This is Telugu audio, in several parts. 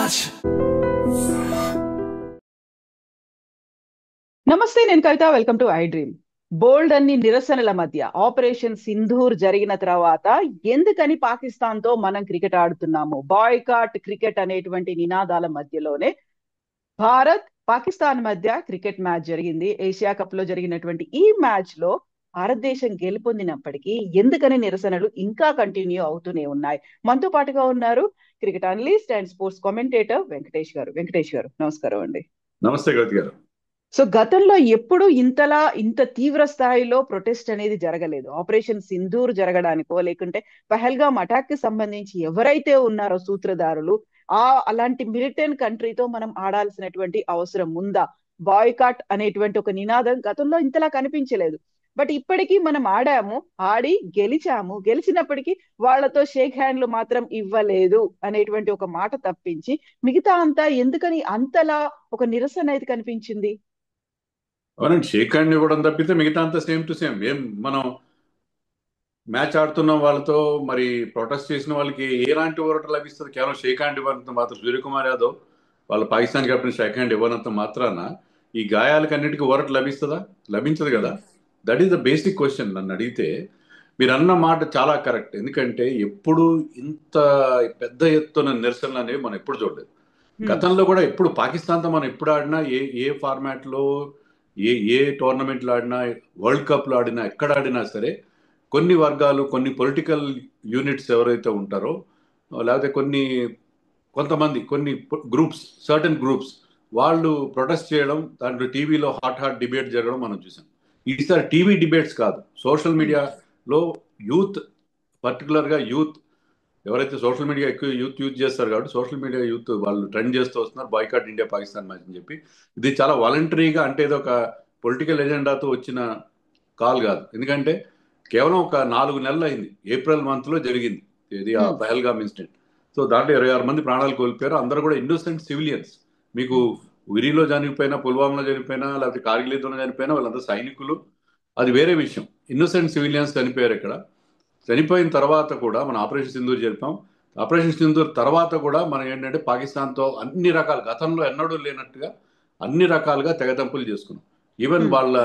Raj. నమస్తే, నేను Kavitha. Welcome to iDream. బోల్డ్ అన్ని నిరసనల మధ్య ఆపరేషన్ సింధూర్ జరిగిన తర్వాత ఎందుకని పాకిస్తాన్ తో మనం క్రికెట్ ఆడుతున్నాము, బాయ్కాట్ క్రికెట్ అనేటువంటి నినాదాల మధ్యలోనే భారత్ పాకిస్తాన్ మధ్య క్రికెట్ మ్యాచ్ జరిగింది. ఏషియా కప్ లో జరిగినటువంటి ఈ మ్యాచ్ లో భారతదేశం గెలుపొందినప్పటికీ ఎందుకని నిరసనలు ఇంకా కంటిన్యూ అవుతూనే ఉన్నాయి. మనతో పాటుగా ఉన్నారు cricket analyst and sports commentator Venkatesh గారు. వెంకటేష్ గారు, నమస్కారం అండి. నమస్తే గౌతి గారు. సో గతంలో ఎప్పుడు ఇంత తీవ్ర స్థాయిలో ప్రొటెస్ట్ అనేది జరగలేదు. ఆపరేషన్ సింధూర్ జరగడానికో లేకుంటే పహల్గామ్ అటాక్ కి సంబంధించి ఎవరైతే ఉన్నారో సూత్రధారులు, అలాంటి మిలిటెంట్ కంట్రీతో మనం ఆడాల్సినటువంటి అవసరం ఉందా? బాయ్కాట్ అనేటువంటి ఒక నినాదం గతంలో ఇంతలా కనిపించలేదు. బట్ ఇప్పటికీ మనం ఆడాము, ఆడి గెలిచాము. గెలిచినప్పటికీ వాళ్లతో షేక్ హ్యాండ్లు మాత్రం ఇవ్వలేదు అనేటువంటి ఒక మాట తప్పించి మిగతా అంతా ఎందుకని అంతలా ఒక నిరసన అయితే కనిపించింది? అవునండి, షేక్ హ్యాండ్ ఇవ్వడం తప్పితే మిగతా అంతా సేమ్ టు సేమ్. మనం మ్యాచ్ ఆడుతున్న వాళ్ళతో మరి ప్రొటెస్ట్ చేసిన వాళ్ళకి ఎలాంటి ఊరట లభిస్తుంది? కేవలం షేక్ హ్యాండ్ ఇవ్వనంత మాత్రం సూర్యకుమార్ యాదవ్ వాళ్ళ పాకిస్తాన్ కెప్టెన్ షేక్ హ్యాండ్ ఇవ్వనంత మాత్రాన ఈ గాయాలకి అన్నిటికీ ఊరట లభిస్తుందా? లభించదు కదా. That is the basic question. నన్ను అడిగితే మీరు అన్న మాట చాలా కరెక్ట్. ఎందుకంటే ఎప్పుడు ఇంత పెద్ద ఎత్తున నిరసనలు అనేవి మనం ఎప్పుడు చూడలేదు. గతంలో కూడా ఎప్పుడు పాకిస్తాన్తో మనం ఎప్పుడు ఆడినా, ఏ ఫార్మాట్లో, ఏ టోర్నమెంట్లో ఆడినా, వరల్డ్ కప్లో ఆడినా, ఎక్కడ ఆడినా సరే కొన్ని వర్గాలు, కొన్ని పొలిటికల్ యూనిట్స్ ఎవరైతే ఉంటారో, లేకపోతే కొంతమంది కొన్ని గ్రూప్స్, సర్టన్ గ్రూప్స్ వాళ్ళు ప్రొటెస్ట్ చేయడం, దాంట్లో టీవీలో హాట్ డిబేట్ జరగడం మనం చూసాం. ఈసారి టీవీ డిబేట్స్ కాదు, సోషల్ మీడియాలో యూత్, పర్టికులర్గా యూత్ ఎవరైతే సోషల్ మీడియా ఎక్కువ యూత్ చేస్తారు కాబట్టి సోషల్ మీడియా యూత్ వాళ్ళు ట్రెండ్ చేస్తూ వస్తున్నారు బాయ్కాట్ ఇండియా పాకిస్తాన్ మ్యాచ్ అని చెప్పి. ఇది చాలా వాలంటరీగా, అంటే ఇది ఒక పొలిటికల్ ఎజెండాతో వచ్చిన కాల్ కాదు. ఎందుకంటే కేవలం ఒక 4 నెలలు అయింది, ఏప్రిల్ మంత్లో జరిగింది ఇది ఆ పహల్గామ్ ఇన్సిడెంట్. సో దాంట్లో 26 మంది ప్రాణాలు కోల్పోయారు. అందరూ కూడా ఇన్నోసెంట్ సివిలియన్స్. మీకు ఉరిలో చనిపోయినా, పుల్వామాలో చనిపోయినా, లేకపోతే కార్గిల్ యుద్ధంలో చనిపోయినా వాళ్ళంతా సైనికులు, అది వేరే విషయం. ఇన్నోసెంట్ సివిలియన్స్ చనిపోయారు ఇక్కడ. చనిపోయిన తర్వాత కూడా మనం ఆపరేషన్ సింధూర్ జరిపాం. ఆపరేషన్ సింధూర్ తర్వాత కూడా మనం ఏంటంటే పాకిస్తాన్తో అన్ని రకాల, గతంలో ఎన్నడూ లేనట్టుగా అన్ని రకాలుగా తెగతంపులు చేసుకున్నాం. ఈవెన్ వాళ్ళ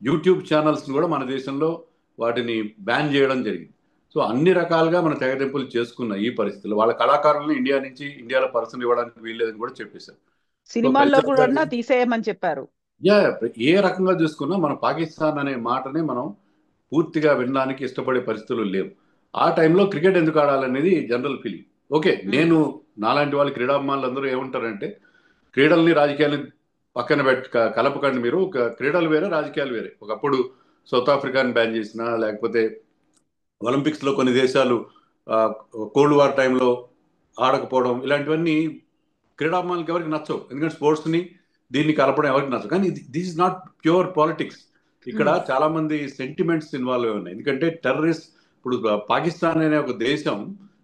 యూట్యూబ్ ఛానల్స్ని కూడా మన దేశంలో వాటిని బ్యాన్ చేయడం జరిగింది. సో అన్ని రకాలుగా మనం తెగతింపులు చేసుకున్న ఈ పరిస్థితుల్లో వాళ్ళ కళాకారులను ఇండియాలో పర్సన్ ఇవ్వడానికి వీల్లేదని కూడా చెప్పేశారు. సినిమాల్లో కూడా తీసేయమని చెప్పారు. ఏ రకంగా చూసుకున్నా మన పాకిస్తాన్ అనే మాటని మనం పూర్తిగా వినడానికి ఇష్టపడే పరిస్థితులు లేవు. ఆ టైంలో క్రికెట్ ఎందుకు ఆడాలనేది జనరల్ ఫీలింగ్. ఓకే, నేను నాలాంటి వాళ్ళు క్రీడాభిమానులు అందరూ ఏమంటారంటే, క్రీడల్ని రాజకీయాలను పక్కన కలపకండి మీరు, క్రీడలు వేరే రాజకీయాలు వేరే. ఒకప్పుడు సౌత్ ఆఫ్రికాని బ్యాన్ చేసినా, లేకపోతే ఒలింపిక్స్లో కొన్ని దేశాలు కోల్డ్ వార్ టైంలో ఆడకపోవడం, ఇలాంటివన్నీ క్రీడాభిమానులకు ఎవరికి నచ్చవు. ఎందుకంటే స్పోర్ట్స్ని దీన్ని కలపడం ఎవరికి నచ్చవు. కానీ this is not pure politics. ఇక్కడ చాలా మంది సెంటిమెంట్స్ ఇన్వాల్వ్ అయి ఉన్నాయి. ఎందుకంటే టెర్రరిస్ట్, ఇప్పుడు పాకిస్తాన్ అనే ఒక దేశం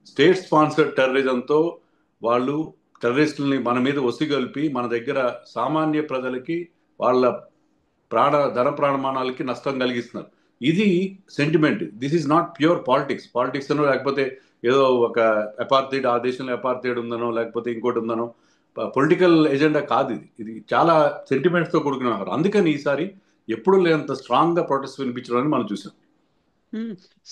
స్టేట్ స్పాన్సర్డ్ టెర్రరిజంతో వాళ్ళు టెర్రరిస్టులని మన మీద ఒసిగొల్పి మన దగ్గర సామాన్య ప్రజలకి వాళ్ళ ధన ప్రాణమానాలకి నష్టం కలిగిస్తున్నారు. ఇది sentiment. This is not pure politics అనో, లేకపోతే ఏదో ఒక అపార్థైడ్, ఆ దేశంలో అపార్థైడ్ ఉందనో, లేకపోతే ఇంకోటి ఉందనో, పొలిటికల్ ఎజెండా కాదు ఇది. ఇది చాలా సెంటిమెంట్స్తో కూడుకున్న వ్యవహారం. అందుకని ఈసారి ఎప్పుడు లేనంత స్ట్రాంగ్ గా ప్రొటెస్ట్ వినిపించడం మనం చూసాం.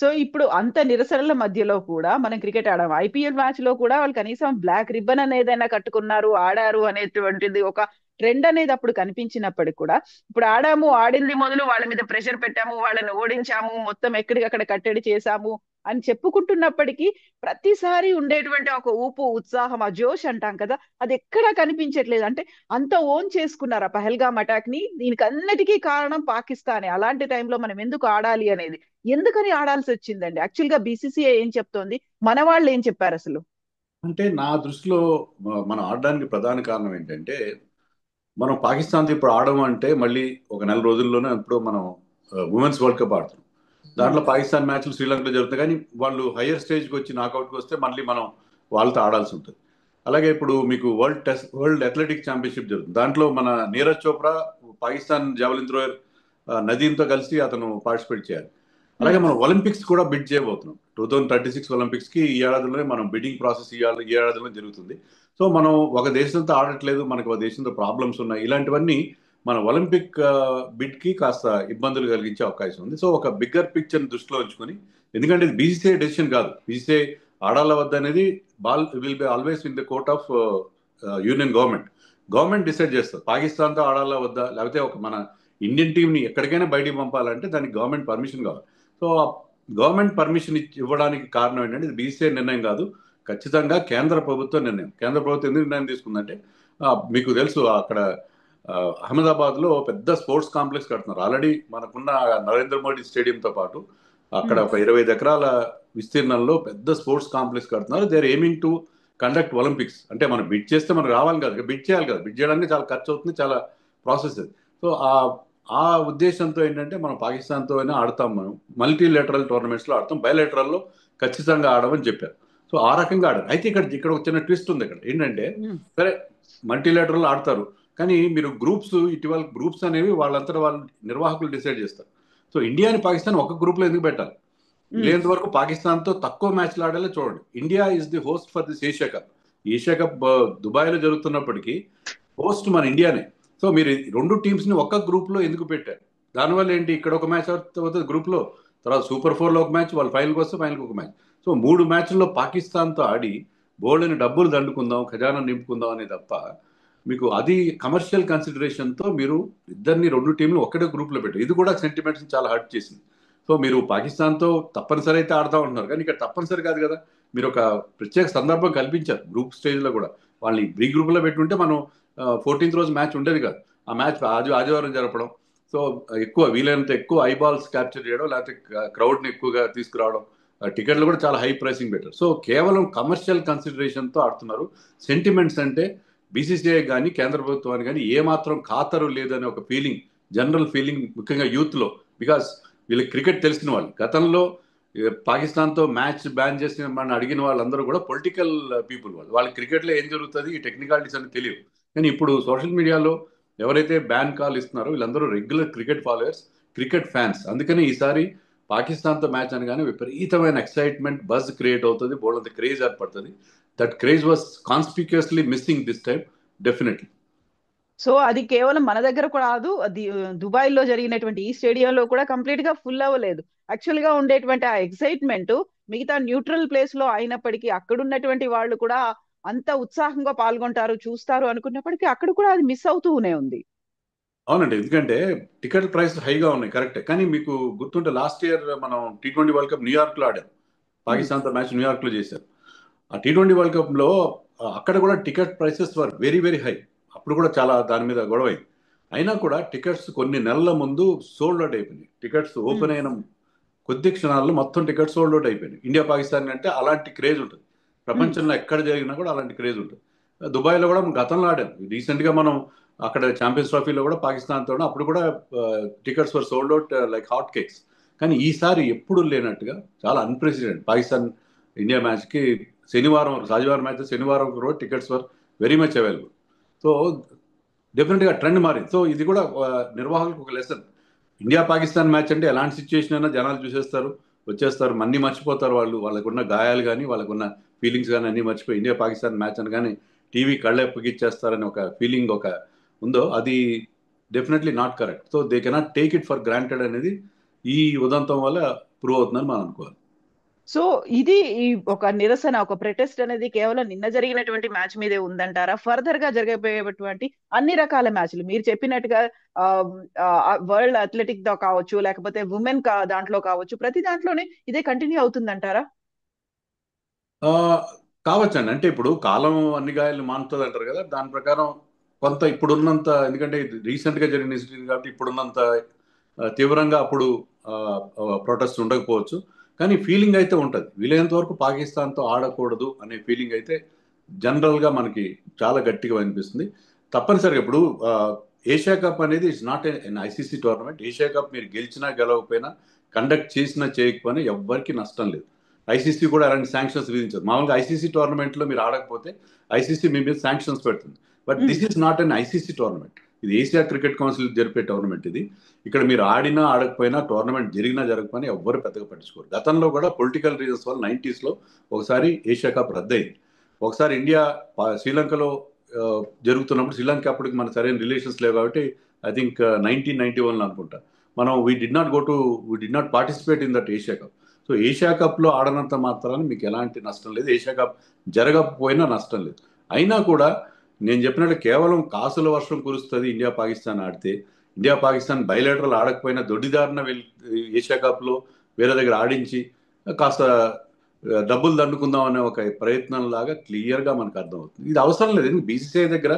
సో ఇప్పుడు అంత నిరసనల మధ్యలో కూడా మనం క్రికెట్ ఆడాము. ఐపీఎల్ మ్యాచ్ లో కూడా వాళ్ళు కనీసం బ్లాక్ రిబ్బన్ అనేది కట్టుకున్నారు, ఆడారు అనేటువంటిది ఒక ట్రెండ్ అనేది అప్పుడు కనిపించినప్పటికి కూడా, ఇప్పుడు ఆడాము, ఆడింది మొదలు వాళ్ళ మీద ప్రెషర్ పెట్టాము, వాళ్ళని ఓడించాము, మొత్తం ఎక్కడికక్కడ కట్టడి చేశాము అని చెప్పుకుంటున్నప్పటికీ ప్రతిసారి ఉండేటువంటి ఒక ఊపు, ఉత్సాహం, ఆ జోష్ అంటాం కదా, అది ఎక్కడా కనిపించట్లేదు. అంటే అంత ఓన్ చేసుకున్నారు ఆ పహల్గామ్ అటాక్ ని. దీనికి అన్నిటికీ కారణం పాకిస్తానే. అలాంటి టైంలో మనం ఎందుకు ఆడాలి అనేది, ఎందుకని ఆడాల్సి వచ్చిందండి? యాక్చువల్ గా బీసీసీఐ ఏం చెప్తోంది, మన వాళ్ళు ఏం చెప్పారు అసలు? అంటే నా దృష్టిలో మనం ఆడడానికి ప్రధాన కారణం ఏంటంటే, మనం పాకిస్తాన్తో ఇప్పుడు ఆడడం అంటే మళ్ళీ ఒక నెల రోజుల్లోనే ఇప్పుడు మనం ఉమెన్స్ వరల్డ్ కప్ ఆడుతున్నాం. దాంట్లో పాకిస్తాన్ మ్యాచ్లు శ్రీలంకలో జరుగుతాయి. కానీ వాళ్ళు హయ్యర్ స్టేజ్కి వచ్చి నాకౌట్కి వస్తే మళ్ళీ మనం వాళ్ళతో ఆడాల్సి ఉంటుంది. అలాగే ఇప్పుడు మీకు వరల్డ్ అథ్లెటిక్స్ ఛాంపియన్షిప్ జరుగుతుంది. దాంట్లో మన నీరజ్ చోప్రా పాకిస్తాన్ జావలిన్ థ్రోయర్ నదీమ్తో కలిసి అతను పార్టిసిపేట్ చేయాలి. అలాగే మనం ఒలింపిక్స్ కూడా బిడ్ చేయబోతున్నాం 2036 ఒలింపిక్స్కి ఈ ఏడాదిలోనే మనం బిడ్డింగ్ ప్రాసెస్ ఈ ఏడాదిలో జరుగుతుంది. సో మనం ఒక దేశంతో ఆడట్లేదు, మనకు ఒక దేశంతో ప్రాబ్లమ్స్ ఉన్నాయి, ఇలాంటివన్నీ మన ఒలింపిక్ బిడ్కి కాస్త ఇబ్బందులు కలిగించే అవకాశం ఉంది. సో ఒక బిగ్గర్ పిక్చర్ దృష్టిలో ఉంచుకొని, ఎందుకంటే ఇది బీసీసీఐ డెసిషన్ కాదు, బీసీసీఐ ఆడాల వద్ద అనేది will be always in the court of union government decide చేస్తారు. పాకిస్తాన్తో ఆడాలా వద్దా, లేకపోతే ఒక మన ఇండియన్ టీంని ఎక్కడికైనా బయటికి పంపాలంటే దానికి గవర్నమెంట్ పర్మిషన్ కావాలి. సో గవర్నమెంట్ పర్మిషన్ ఇవ్వడానికి కారణం ఏంటంటే ఇది బీసీసీఐ నిర్ణయం కాదు, ఖచ్చితంగా కేంద్ర ప్రభుత్వ నిర్ణయం. కేంద్ర ప్రభుత్వం ఎందుకు నిర్ణయం తీసుకుందంటే మీకు తెలుసు, అక్కడ అహ్మదాబాద్లో పెద్ద స్పోర్ట్స్ కాంప్లెక్స్ కడుతున్నారు. ఆల్రెడీ మనకున్న నరేంద్ర మోడీ స్టేడియంతో పాటు అక్కడ ఒక 25 ఎకరాల విస్తీర్ణంలో పెద్ద స్పోర్ట్స్ కాంప్లెక్స్ కడుతున్నారు. They are aiming to conduct Olympics. అంటే మనం బిడ్ చేస్తే మనకు రావాలి కదా, బిడ్ చేయాలి కదా, బిడ్ చేయడానికి చాలా ఖర్చు అవుతుంది, చాలా ప్రాసెస్ అది. సో ఆ ఉద్దేశంతో ఏంటంటే మనం పాకిస్తాన్తో అయినా ఆడతాం, మనం మల్టీలేటరల్ టోర్నమెంట్స్లో ఆడతాం, బయలేటరల్లో ఖచ్చితంగా ఆడమని చెప్పారు. సో ఆ రకంగా ఆడారు. అయితే ఇక్కడ ఒక చిన్న ట్విస్ట్ ఉంది. ఇక్కడ ఏంటంటే సరే మల్టీలేటరల్ ఆడతారు, కానీ మీరు ఇటీవల గ్రూప్స్ అనేవి వాళ్ళంతటా వాళ్ళు నిర్వాహకులు డిసైడ్ చేస్తారు. సో ఇండియాని పాకిస్తాన్ ఒక గ్రూప్లో ఎందుకు పెట్టాలి? లేనంత వరకు పాకిస్తాన్తో తక్కువ మ్యాచ్లు ఆడేలా చూడండి. India is the host for this Asia cup దుబాయ్లో జరుగుతున్నప్పటికీ హోస్ట్ మన ఇండియానే. సో మీరు 2 టీమ్స్ని ఒక్క గ్రూప్లో ఎందుకు పెట్టారు? దానివల్ల ఏంటి, ఇక్కడ ఒక మ్యాచ్ అవుతుంది గ్రూప్లో, తర్వాత సూపర్ 4లో ఒక మ్యాచ్, వాళ్ళు ఫైనల్కి వస్తే ఫైనల్కి ఒక మ్యాచ్. సో 3 మ్యాచ్ల్లో పాకిస్తాన్తో ఆడి బోల్డ్ని డబ్బులు దండుకుందాం, ఖజానా నింపుకుందాం అనే తప్ప మీకు అది కమర్షియల్ కన్సిడరేషన్తో మీరు ఇద్దరిని 2 టీంలు ఒక్కటే గ్రూప్లో పెట్టారు. ఇది కూడా సెంటిమెంట్స్ని చాలా హర్ట్ చేసింది. సో మీరు పాకిస్తాన్తో తప్పనిసరి అయితే ఆడతా ఉంటున్నారు, కానీ ఇక్కడ తప్పనిసరి కాదు కదా. మీరు ఒక ప్రత్యేక సందర్భం కల్పించారు గ్రూప్ స్టేజ్లో కూడా. వాళ్ళని ప్రీ గ్రూప్లో పెట్టుంటే మనం 14th రోజు మ్యాచ్ ఉండేది కాదు. ఆ మ్యాచ్ ఆదివారం జరపడం, సో వీలైనంత ఎక్కువ ఐబాల్స్ క్యాప్చర్ చేయడం, లేకపోతే క్రౌడ్ని ఎక్కువగా తీసుకురావడం, టికెట్లు కూడా చాలా హై ప్రైసింగ్ పెట్టారు. సో కేవలం కమర్షియల్ కన్సిడరేషన్తో ఆడుతున్నారు. సెంటిమెంట్స్ అంటే బీసీసీఐ కానీ కేంద్ర ప్రభుత్వానికి కానీ ఏమాత్రం ఖాతరు లేదనే ఒక ఫీలింగ్, జనరల్ ఫీలింగ్, ముఖ్యంగా యూత్లో. బికాస్ వీళ్ళకి క్రికెట్ తెలిసిన వాళ్ళు, గతంలో పాకిస్తాన్తో మ్యాచ్ బ్యాన్ చేసిన మన అడిగిన వాళ్ళందరూ కూడా పొలిటికల్ పీపుల్. వాళ్ళకి క్రికెట్లో ఏం జరుగుతుంది, ఈ టెక్నికాలిటీస్ అని తెలియదు. కానీ ఇప్పుడు సోషల్ మీడియాలో ఎవరైతే బ్యాన్ కాల్ ఇస్తున్నారో వీళ్ళందరూ regular cricket followers, cricket fans. అందుకని ఈసారి పాకిస్తాన్తో మ్యాచ్ అనగానే విపరీతమైన ఎక్సైట్మెంట్, బజ్ క్రియేట్ అవుతుంది, బోల్డంత క్రేజ్ ఏర్పడుతుంది. That craze was conspicuously missing this time definitely. So అది కేవలం మన దగ్గర కూడా కాదు, అది దుబాయ్ లో జరిగినటువంటి ఈ స్టేడియంలో కూడా కంప్లీట్ గా ఫుల్ అవ్వలేదు. యాక్చువల్ గా ఉండేటువంటి ఆ ఎక్సైట్మెంట్ మిగతా న్యూట్రల్ ప్లేస్ లో అయినప్పటికీ అక్కడ ఉన్నటువంటి వాళ్ళు కూడా అంత ఉత్సాహంగా పాల్గొంటారు, చూస్తారు అనుకున్నప్పటికీ అక్కడ కూడా అది మిస్ అవుతూనే ఉంది. అవునండి, ఎందుకంటే టికెట్ ప్రైస్ హైగా ఉన్నాయి, కరెక్టే. కానీ మీకు గుర్తుంటే లాస్ట్ ఇయర్ మనం T20 వరల్డ్ కప్ న్యూయార్క్లో ఆడాం, పాకిస్తాన్తో మ్యాచ్ న్యూయార్క్లో చేశారు. ఆ T20 వరల్డ్ కప్లో అక్కడ కూడా ticket prices were very very high. అప్పుడు కూడా చాలా దాని మీద గొడవైంది. అయినా కూడా టికెట్స్ కొన్ని నెలల ముందు సోల్డ్ అవుట్ అయిపోయినాయి. టికెట్స్ ఓపెన్ అయిన కొద్ది క్షణాల్లో మొత్తం టికెట్స్ సోల్డ్ అవుట్ అయిపోయినాయి. ఇండియా పాకిస్తాన్ అంటే అలాంటి క్రేజ్ ఉంటుంది, ప్రపంచంలో ఎక్కడ జరిగినా కూడా అలాంటి క్రేజ్ ఉంటుంది. దుబాయ్లో కూడా గతంలో ఆడాం, రీసెంట్గా మనం అక్కడ ఛాంపియన్స్ ట్రోఫీలో కూడా పాకిస్తాన్తో, అప్పుడు కూడా tickets were sold out like hot cakes. కానీ ఈసారి ఎప్పుడు లేనట్టుగా చాలా అన్ప్రెసిడెంట్ పాకిస్తాన్ ఇండియా మ్యాచ్కి ఆదివారం మ్యాచ్ శనివారం రోజు tickets were very much available. So డెఫినెట్గా ట్రెండ్ మారింది. సో ఇది కూడా నిర్వాహకులకు ఒక లెసన్. ఇండియా పాకిస్తాన్ మ్యాచ్ అంటే ఎలాంటి సిచ్యువేషన్ అయినా జనాలు చూసేస్తారు, వచ్చేస్తారు, అన్నీ మర్చిపోతారు. వాళ్ళకున్న గాయాలు కానీ వాళ్ళకున్న ఫీలింగ్స్ కానీ అన్నీ మర్చిపోయి ఇండియా పాకిస్తాన్ మ్యాచ్ అని కానీ టీవీ కళ్ళెప్పగిచ్చేస్తారని ఒక ఫీలింగ్ ఒక ఉందో, అది definitely not correct. So they cannot take it for granted అనేది ఈ ఉదంతం వల్ల ప్రూవ్ అవుతుందని మనం అనుకోవాలి. సో ఇది ఈ ఒక నిరసన, ఒక ప్రొటెస్ట్ అనేది కేవలం నిన్న జరిగినటువంటి మ్యాచ్ మీదే ఉందంటారా? ఫర్దర్ గా జరగబోయేటువంటి అన్ని రకాల మ్యాచ్లు మీరు చెప్పినట్టుగా వరల్డ్ అథ్లెటిక్ తో కావచ్చు, లేకపోతే ఉమెన్ దాంట్లో కావచ్చు, ప్రతి దాంట్లోనే ఇదే కంటిన్యూ అవుతుందంటారా? కావచ్చండి. అంటే ఇప్పుడు కాలం అన్ని గాయాలు మానుతుంది అంటారు కదా, దాని ప్రకారం కొంత ఇప్పుడున్నంత, ఎందుకంటే రీసెంట్గా జరిగిన ఇన్సిడెంట్ కాబట్టి ఇప్పుడున్నంత తీవ్రంగా అప్పుడు ప్రొటెస్ట్ ఉండకపోవచ్చు, కానీ ఫీలింగ్ అయితే ఉంటుంది. వీలైనంత వరకు పాకిస్తాన్తో ఆడకూడదు అనే ఫీలింగ్ అయితే జనరల్గా మనకి చాలా గట్టిగా అనిపిస్తుంది. తప్పనిసరిగా ఇప్పుడు ఏషియా కప్ అనేది it's not an ICC tournament. Asia cup మీరు గెలిచినా గెలవకపోయినా, కండక్ట్ చేసినా చేయకపోయినా ఎవ్వరికి నష్టం లేదు. ఐసీసీ కూడా అలాంటి శాంక్షన్స్ విధించదు. మామూలుగా ఐసీసీ టోర్నమెంట్లో మీరు ఆడకపోతే ఐసీసీ మీ మీద శాంక్షన్స్ పెడుతుంది. But this is not an ICC tournament. ఇది ఏషియా క్రికెట్ కౌన్సిల్ జరిపే టోర్నమెంట్ ఇది. ఇక్కడ మీరు ఆడినా ఆడకపోయినా టోర్నమెంట్ జరిగినా జరగకపోయినా ఎవ్వరు పెద్దగా పట్టించుకోరు. గతంలో కూడా పొలిటికల్ రీజన్స్ వల్ల 90s ఒకసారి ఏషియా కప్ రద్దయింది. ఒకసారి ఇండియా శ్రీలంకలో ఆ, జరుగుతున్నప్పుడు, శ్రీలంక అప్పటికి మన సరైన రిలేషన్స్ లేవు కాబట్టి ఐ థింక్ 1991 అనుకుంటా, మనం we did not participate in that Asia cup. So Asia కప్లో ఆడనంత మాత్రాన మీకు ఎలాంటి నష్టం లేదు, ఏషియా కప్ జరగకపోయినా నష్టం లేదు. అయినా కూడా నేను చెప్పినట్టు కేవలం కాసుల వర్షం కురుస్తుంది ఇండియా పాకిస్తాన్ ఆడితే. ఇండియా పాకిస్తాన్ బయలేటరల్ ఆడకపోయినా దొడ్డిదారిన వెళ్ళి ఏషియా కప్లో వేరే దగ్గర ఆడించి కాస్త డబ్బులు దండుకుందాం అనే ఒక ప్రయత్నం లాగా క్లియర్గా మనకు అర్థమవుతుంది. ఇది అవసరం లేదు. బీసీసీఐ దగ్గర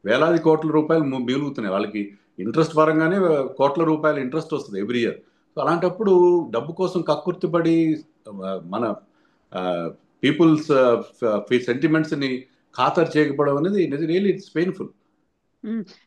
వేలాది కోట్ల రూపాయలు మిగులుతున్నాయి, వాళ్ళకి ఇంట్రెస్ట్ పరంగానే కోట్ల రూపాయల ఇంట్రెస్ట్ వస్తుంది ఎవ్రీ ఇయర్. సో అలాంటప్పుడు డబ్బు కోసం కక్కుర్తిపడి మన పీపుల్స్ సెంటిమెంట్స్ని ఖాతరు చేయకపోవడం అనేది రియల్లీ ఇట్స్ పెయిన్ఫుల్.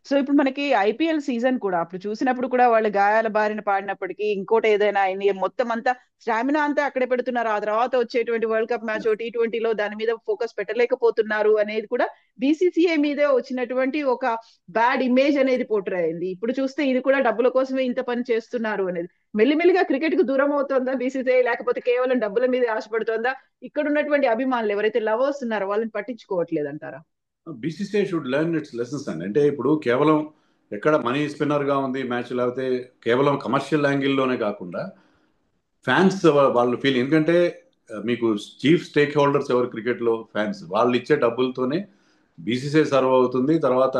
సో ఇప్పుడు మనకి ఐపీఎల్ సీజన్ కూడా అప్పుడు చూసినప్పుడు కూడా వాళ్ళు గాయాల బారిన పాడినప్పటికీ ఇంకోటి ఏదైనా అయింది, మొత్తం అంతా స్టామినా అంతా అక్కడే పెడుతున్నారు. ఆ తర్వాత వచ్చేటువంటి వరల్డ్ కప్ మ్యాచ్ T20లో దాని మీద ఫోకస్ పెట్టలేకపోతున్నారు అనేది కూడా బీసీసీఐ మీదే వచ్చినటువంటి ఒక బ్యాడ్ ఇమేజ్ అనేది పోర్ట్రే అయింది. ఇప్పుడు చూస్తే ఇది కూడా డబ్బుల కోసమే ఇంత పని చేస్తున్నారు అనేది. మెల్లిమెల్లిగా క్రికెట్ కు దూరం అవుతుందా బీసీసీఐ, లేకపోతే కేవలం డబ్బుల మీద ఆశపడుతుందా? ఇక్కడ ఉన్నటువంటి అభిమానులు ఎవరైతే లవర్స్ ఉన్నారో వాళ్ళని పట్టించుకోవట్లేదు అంటారా? BCCI should learn it's lessons అండి. అంటే ఇప్పుడు కేవలం ఎక్కడ మనీ స్పిన్నర్గా ఉంది మ్యాచ్, లేకపోతే కేవలం కమర్షియల్ యాంగిల్లోనే కాకుండా ఫ్యాన్స్ వాళ్ళు ఫీల్, ఎందుకంటే మీకు చీఫ్ స్టేక్ హోల్డర్స్ ఎవరు క్రికెట్లో? ఫ్యాన్స్. వాళ్ళు ఇచ్చే డబ్బులతోనే బీసీసీఐ సర్వ్ అవుతుంది. తర్వాత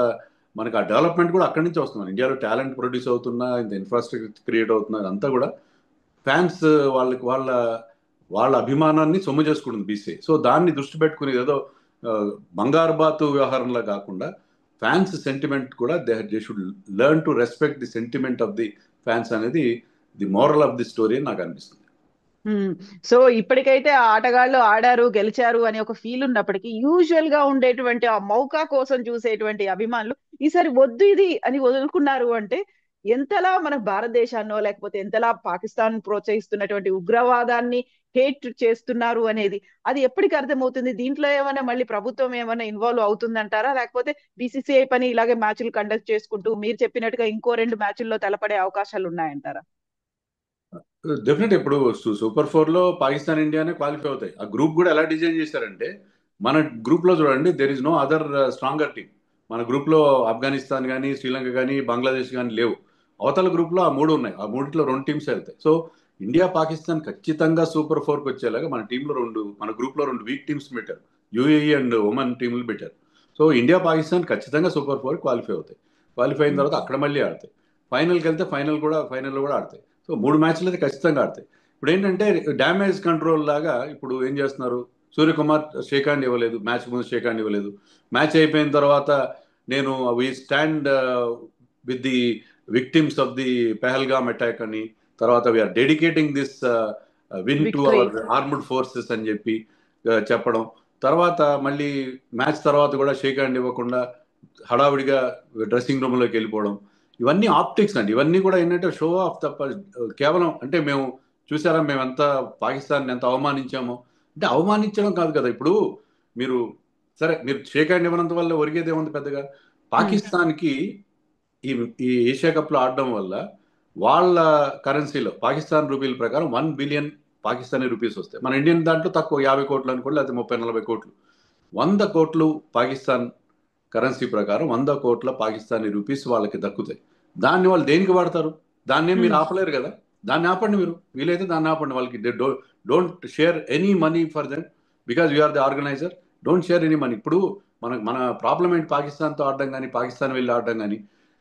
మనకి ఆ డెవలప్మెంట్ కూడా అక్కడి నుంచి వస్తుంది. ఇండియాలో టాలెంట్ ప్రొడ్యూస్ అవుతున్నా, ఇంత ఇన్ఫ్రాస్ట్రక్చర్ క్రియేట్ అవుతున్నా, అంతా కూడా ఫ్యాన్స్ వాళ్ళకి వాళ్ళ అభిమానాన్ని సొమ్ము చేసుకుంటుంది బీసీఐ. సో దాన్ని దృష్టి పెట్టుకుని ఏదో ఆ, బంగారు బాతు వ్యవహారంలో కాకుండా ఫ్యాన్స్ సెంటిమెంట్ కూడా they should learn to respect the sentiment of the fans అనేది the moral of the story అని నాకు అనిపిస్తుంది. సో ఇప్పటికైతే ఆ ఆటగాళ్ళు ఆడారు గెలిచారు అనే ఒక ఫీల్ ఉన్నప్పటికీ యూజువల్ గా ఉండేటువంటి ఆ మౌకా కోసం చూసేటువంటి అభిమానులు ఈసారి వద్దు ఇది అని వదులుకున్నారు అంటే ఎంతలా మన భారతదేశాన్నో లేకపోతే ఎంతలా పాకిస్తాన్ ప్రోత్సహిస్తున్నటువంటి ఉగ్రవాదాన్ని హేట్ చేస్తున్నారు అనేది అది ఎప్పటికి అర్థమవుతుంది? దీంట్లో ఏమైనా మళ్ళీ ప్రభుత్వం ఏమైనా ఇన్వాల్వ్ అవుతుందంటారా, లేకపోతే బీసీసీఐ పని ఇలాగే మ్యాచ్లు కండక్ట్ చేసుకుంటూ మీరు చెప్పినట్టుగా ఇంకో 2 మ్యాచ్ల్లో తలపడే అవకాశాలు ఉన్నాయంటారా? డెఫినెట్. ఇప్పుడు సూపర్ ఫోర్ లో పాకిస్తాన్ ఇండియానే క్వాలిఫై అవుతాయి. ఆ గ్రూప్ కూడా ఎలా డిజైన్ చేశారంటే, మన గ్రూప్ లో చూడండి, there is no other stronger team. మన గ్రూప్ లో ఆఫ్ఘనిస్తాన్ కానీ, శ్రీలంక కానీ, బంగ్లాదేశ్ కానీ లేవు. అవతల గ్రూప్ లో ఆ 3 ఉన్నాయి. ఆ మూడిట్లో 2 టీమ్స్ వెళ్తాయి. సో ఇండియా పాకిస్తాన్ ఖచ్చితంగా సూపర్ ఫోర్ కి వచ్చేలాగా మన గ్రూప్ లో 2 వీక్ టీమ్స్ పెట్టారు. యూఏఈ అండ్ ఒమన్ టీములు పెట్టారు. సో ఇండియా పాకిస్తాన్ ఖచ్చితంగా సూపర్ ఫోర్ క్వాలిఫై అవుతాయి. క్వాలిఫై అయిన తర్వాత అక్కడ మళ్ళీ ఆడతాయి. ఫైనల్కి వెళ్తే ఫైనల్లో కూడా ఆడతాయి. సో 3 మ్యాచ్లు అయితే ఖచ్చితంగా ఆడతాయి. ఇప్పుడు ఏంటంటే డ్యామేజ్ కంట్రోల్ లాగా ఇప్పుడు ఏం చేస్తున్నారు, సూర్యకుమార్ షేక్ హ్యాండ్ ఇవ్వలేదు, మ్యాచ్ ముందు షేక్ హ్యాండ్ ఇవ్వలేదు. మ్యాచ్ అయిపోయిన తర్వాత నేను we stand with the victims of the Pahalgam attack అని, తర్వాత we are dedicating this win to victory. Our armed forces అని చెప్పి చెప్పడం. తర్వాత మళ్ళీ మ్యాచ్ తర్వాత కూడా షేక్ హ్యాండ్ ఇవ్వకుండా హడావిడిగా డ్రెస్సింగ్ రూమ్లోకి వెళ్ళిపోవడం. ఇవన్నీ ఆప్టిక్స్ అండి. ఇవన్నీ కూడా ఏంటంటే షో ఆఫ్ తప్ప కేవలం అంటే మేము చూసారా మేము ఎంత పాకిస్తాన్ ఎంత అవమానించామో అంటే, అవమానించడం కాదు కదా. ఇప్పుడు మీరు సరే మీరు షేక్ హ్యాండ్ ఇవ్వనంత వల్ల ఒరిగేది ఏముంది పెద్దగా? పాకిస్తాన్కి ఈ ఈ ఏషియా కప్లో ఆడడం వల్ల వాళ్ళ కరెన్సీలో పాకిస్తాన్ రూపీల ప్రకారం 1 బిలియన్ పాకిస్తానీ రూపీస్ వస్తాయి. మన ఇండియన్ దాంట్లో తక్కువ 50 కోట్లు అనుకోండి, లేకపోతే 30-40 కోట్లు. 100 కోట్లు పాకిస్తాన్ కరెన్సీ ప్రకారం 100 కోట్ల పాకిస్తానీ రూపీస్ వాళ్ళకి దక్కుతాయి. దాన్ని వాళ్ళు దేనికి వాడతారు? దాన్ని మీరు ఆపలేరు కదా. దాన్ని ఆపండి, మీరు వీలైతే దాన్ని ఆపండి. వాళ్ళకి don't share any money for them because you are the organizer. Don't share any money. ఇప్పుడు మన ప్రాబ్లం ఏంటి? పాకిస్తాన్తో ఆడడం కానీ, పాకిస్తాన్ వెళ్ళి ఆడడం కానీ,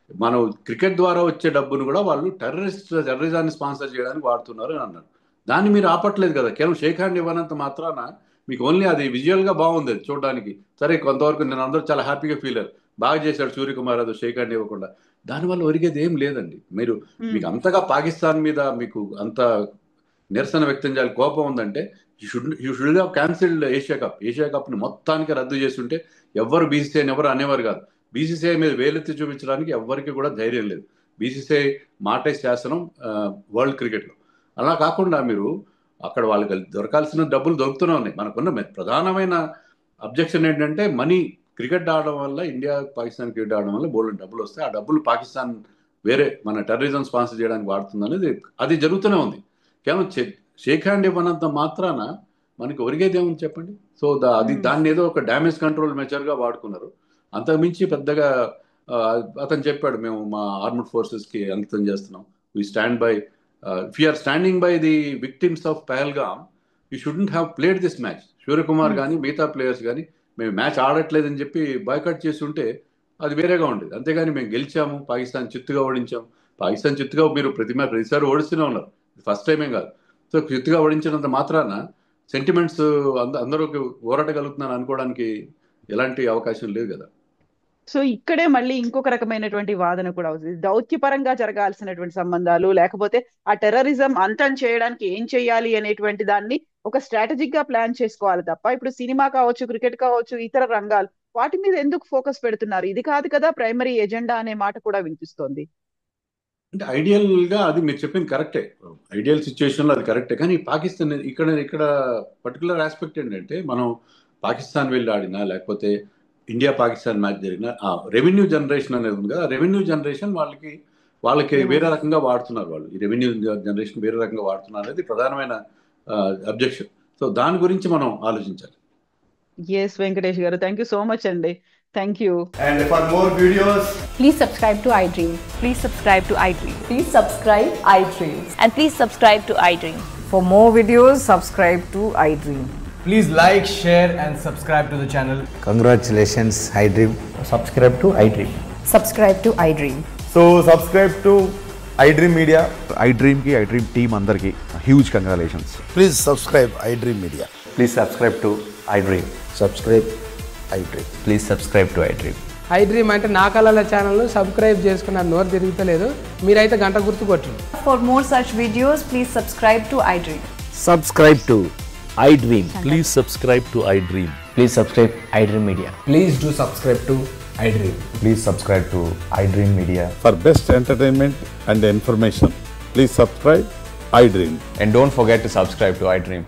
మనం క్రికెట్ ద్వారా వచ్చే డబ్బును కూడా వాళ్ళు టెర్రరిజాన్ని స్పాన్సర్ చేయడానికి వాడుతున్నారు అని అన్నారు. దాన్ని మీరు ఆపట్లేదు కదా. కేవలం షేక్ హ్యాండ్ ఇవ్వనంత మాత్రాన మీకు ఓన్లీ అది విజువల్గా బాగుంది అది చూడడానికి. సరే కొంతవరకు నేను అందరూ చాలా హ్యాపీగా ఫీల్ అయ్యారు, బాగా చేశాడు సూర్యకుమార్ అది షేక్ హ్యాండ్ ఇవ్వకుండా. దానివల్ల ఒరిగేది ఏం లేదండి. మీకు అంతగా పాకిస్తాన్ మీద మీకు అంత నిరసన వ్యక్తం చేయాలి, కోపం ఉందంటే you should have cancelled Asia కప్ని మొత్తానికి రద్దు చేస్తుంటే ఎవరు బీసీసీఐని ఎవరు అనేవారు కాదు. బీసీసీఐ మీద వేలెత్తి చూపించడానికి ఎవరికి కూడా ధైర్యం లేదు. బీసీసీఐ మాటే శాసనం వరల్డ్ క్రికెట్లో. అలా కాకుండా మీరు అక్కడ వాళ్ళకి దొరకాల్సిన డబ్బులు దొరుకుతూనే ఉన్నాయి. మనకున్న ప్రధానమైన అబ్జెక్షన్ ఏంటంటే మనీ క్రికెట్ ఆడడం వల్ల ఇండియా పాకిస్తాన్ క్రికెట్ ఆడడం వల్ల బోల్డ్ డబ్బులు వస్తాయి. ఆ డబ్బులు పాకిస్తాన్ వేరే మన టెర్రరిజం స్పాన్సర్ చేయడానికి వాడుతుంది అనేది అది జరుగుతూనే ఉంది. కేవలం షేక్ హ్యాండ్ ఇవ్వనంత మాత్రాన మనకి ఒరిగేది ఏముంది చెప్పండి. సో అది దాన్ని ఏదో ఒక డ్యామేజ్ కంట్రోల్ మెజర్గా వాడుకున్నారు. అంతకుమించి పెద్దగా అతను చెప్పాడు, మేము మా ఆర్మ్డ్ ఫోర్సెస్కి అంకితం చేస్తున్నాం, we stand by, if you are standing by the victims of Pahalgam you shouldn't have played this match. Suryakumar కానీ మిగతా ప్లేయర్స్ కానీ మేము మ్యాచ్ ఆడట్లేదని చెప్పి బాయ్కాట్ చేసి ఉంటే అది వేరేగా ఉండేది. అంతేగాని మేము గెలిచాము, పాకిస్తాన్ చిత్తుగా ఓడించాము. పాకిస్తాన్ చిత్తుగా మీరు ప్రతిసారి ఓడిస్తూనే ఉన్నారు, ఫస్ట్ టైమే కాదు. సో చిత్తుగా ఓడించినంత మాత్రాన సెంటిమెంట్స్ అందరూ ఓరాటగలుగుతున్నాను అనుకోవడానికి ఎలాంటి అవకాశం లేదు కదా. సో ఇక్కడే మళ్ళీ ఇంకొక రకమైనటువంటి వాదన కూడా అవుతుంది. దౌత్యపరంగా జరగాల్సినటువంటి సంబంధాలు, లేకపోతే ఆ టెర్రరిజం అంతం చేయడానికి ఏం చేయాలి అనేటువంటి దాన్ని ఒక స్ట్రాటజిక్ గా ప్లాన్ చేసుకోవాలి తప్ప, ఇప్పుడు సినిమా కావచ్చు, క్రికెట్ కావచ్చు, ఇతర రంగాలు వాటి మీద ఎందుకు ఫోకస్ పెడుతున్నారు? ఇది కాదు కదా ప్రైమరీ ఎజెండా అనే మాట కూడా వినిపిస్తోంది. అంటే ఐడియల్ గా అది మీరు చెప్పింది కరెక్టే, ఐడియల్ సిచ్యువేషన్ లో అది కరెక్టే. కానీ పాకిస్తాన్ ఇక్కడ పర్టికులర్ ఆస్పెక్ట్ ఏంటంటే, మనం పాకిస్తాన్ వెళ్ళి ఆడినా లేకపోతే ఇండియా పాకిస్తాన్ మ్యాచ్ జరిగిన రెవెన్యూ జనరేషన్ అనేది ఉంది కదా, రెవెన్యూ జనరేషన్ వాళ్ళకి వేరే రకంగా వాడుతున్నారు. వాళ్ళు ఈ రెవెన్యూ జనరేషన్ వేరే రకంగా వాడుతున్నారు అనేది ప్రధానమైన అబ్జెక్షన్. సో దాని గురించి మనం ఆలోచించాలి. ఎస్ వెంకటేష్ గారు, థ్యాంక్ యూ సో మచ్ అండి. Thank you. And for more videos, please subscribe to iDream. Please subscribe to iDream. Please subscribe iDream. And please subscribe to iDream. For more videos, subscribe to iDream. please like, share and subscribe to the channel. Congratulations, iDream. Subscribe to iDream. Subscribe to iDream. So subscribe to iDream Media. iDream ki iDream team andarki huge congratulations. Please subscribe iDream Media. Please subscribe to iDream. Subscribe iDream. Please subscribe to iDream. iDream అంటే నా కళల ఛానల్ను సబ్స్క్రైబ్ చేసుకున్నారు, నోరు తిరుగుతలేదు, మీరైతే గంట గుర్తు కొట్టండి. For more such videos, please subscribe to iDream. Subscribe to iDream. Please subscribe to iDream. Please subscribe iDream Media. Please do subscribe to iDream. Please subscribe to iDream Media. For best entertainment and information, please subscribe iDream. And don't forget to subscribe to iDream.